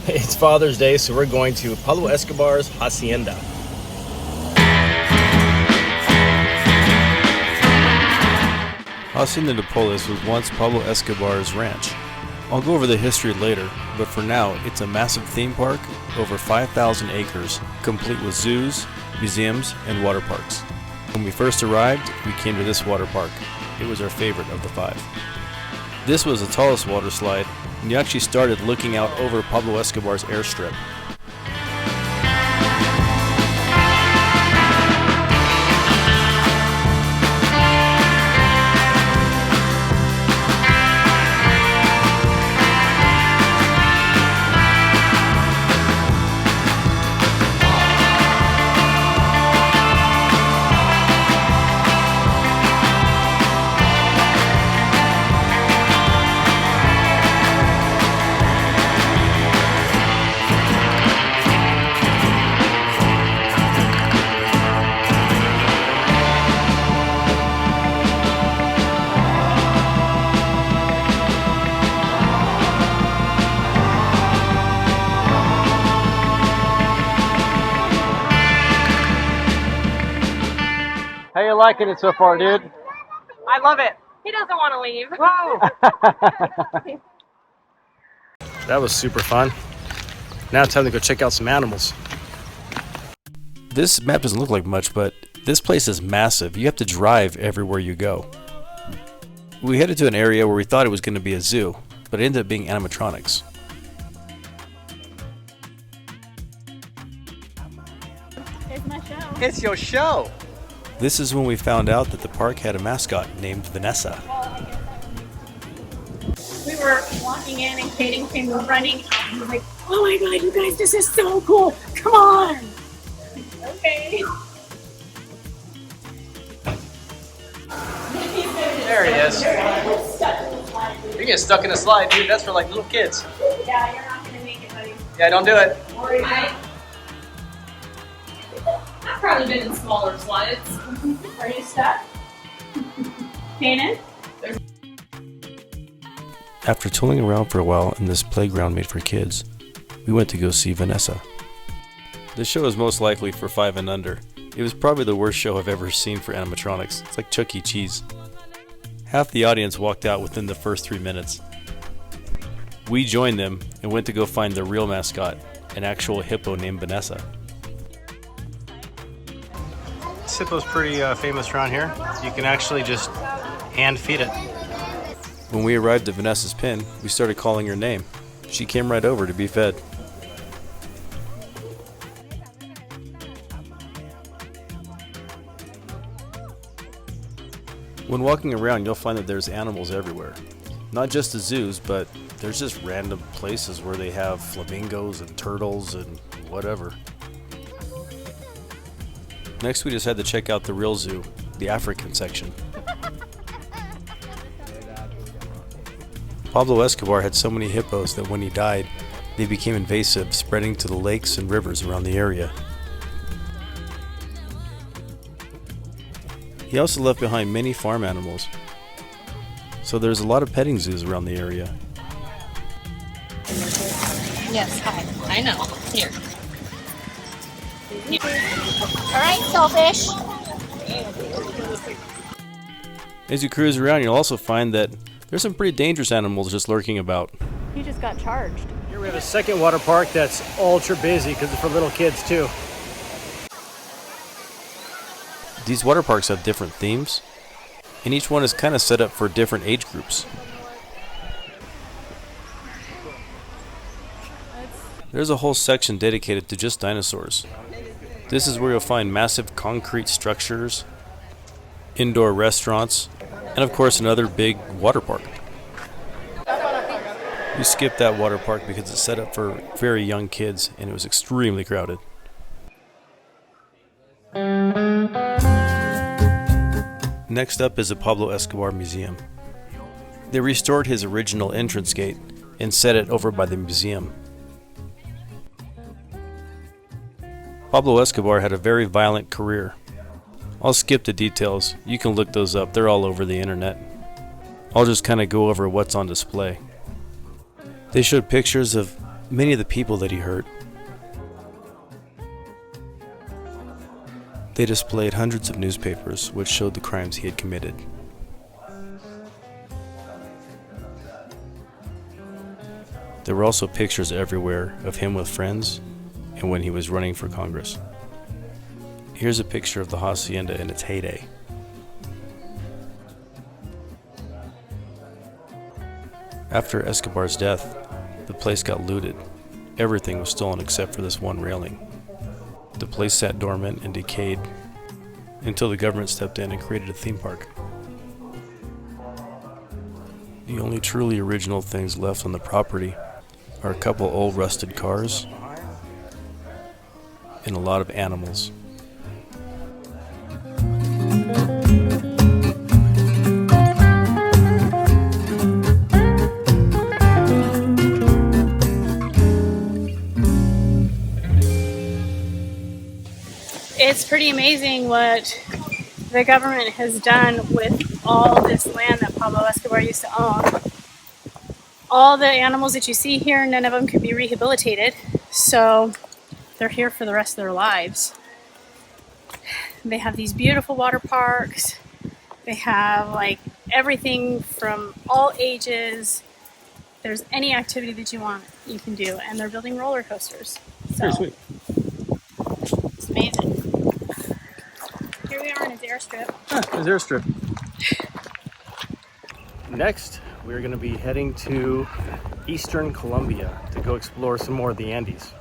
It's Father's Day, so we're going to Pablo Escobar's Hacienda. Hacienda Napoles was once Pablo Escobar's ranch. I'll go over the history later, but for now, it's a massive theme park, over 5,000 acres, complete with zoos, museums, and water parks. When we first arrived, we came to this water park. It was our favorite of the 5. This was the tallest water slide, and you actually started looking out over Pablo Escobar's airstrip. How you liking it so far, dude? I love it. He doesn't want to leave. Whoa! That was super fun. Now it's time to go check out some animals. This map doesn't look like much, but this place is massive. You have to drive everywhere you go. We headed to an area where we thought it was going to be a zoo, but it ended up being animatronics. It's my show. It's your show! This is when we found out that the park had a mascot named Vanessa. We were walking in and Kaden came running out and was like, oh my god, you guys, this is so cool. Come on. Okay. There he is. You're getting stuck in a slide, dude. That's for like little kids. Yeah, you're not going to make it, buddy. Yeah, don't do it. I've probably been in smaller slides. Are you stuck? Kaden? After tooling around for a while in this playground made for kids, we went to go see Vanessa. This show is most likely for 5 and under. It was probably the worst show I've ever seen for animatronics. It's like Chuck E. Cheese. Half the audience walked out within the first 3 minutes. We joined them and went to go find the real mascot, an actual hippo named Vanessa. This hippo's pretty famous around here. You can actually just hand feed it. When we arrived at Vanessa's pen, we started calling her name. She came right over to be fed. When walking around, you'll find that there's animals everywhere. Not just the zoos, but there's just random places where they have flamingos and turtles and whatever. Next, we just had to check out the real zoo, the African section. Pablo Escobar had so many hippos that when he died, they became invasive, spreading to the lakes and rivers around the area. He also left behind many farm animals, so there's a lot of petting zoos around the area. Yes, hi. I know. Here. Alright, selfish. As you cruise around, you'll also find that there's some pretty dangerous animals just lurking about. He just got charged. Here we have a second water park that's ultra busy because it's for little kids too. These water parks have different themes, and each one is kind of set up for different age groups. There's a whole section dedicated to just dinosaurs. This is where you'll find massive concrete structures, indoor restaurants, and of course another big water park. We skipped that water park because it's set up for very young kids and it was extremely crowded. Next up is the Pablo Escobar Museum. They restored his original entrance gate and set it over by the museum. Pablo Escobar had a very violent career. I'll skip the details, you can look those up, they're all over the internet. I'll just kind of go over what's on display. They showed pictures of many of the people that he hurt. They displayed hundreds of newspapers which showed the crimes he had committed. There were also pictures everywhere of him with friends and when he was running for Congress. Here's a picture of the hacienda in its heyday. After Escobar's death, the place got looted. Everything was stolen except for this one railing. The place sat dormant and decayed until the government stepped in and created a theme park. The only truly original things left on the property are a couple old rusted cars and a lot of animals. It's pretty amazing what the government has done with all this land that Pablo Escobar used to own. All the animals that you see here, none of them could be rehabilitated, so they're here for the rest of their lives. They have these beautiful water parks. They have like everything from all ages. There's any activity that you want, you can do, and they're building roller coasters. So, Very sweet. it's amazing. Here we are in his airstrip. His airstrip. Next, we're going to be heading to eastern Colombia to go explore some more of the Andes.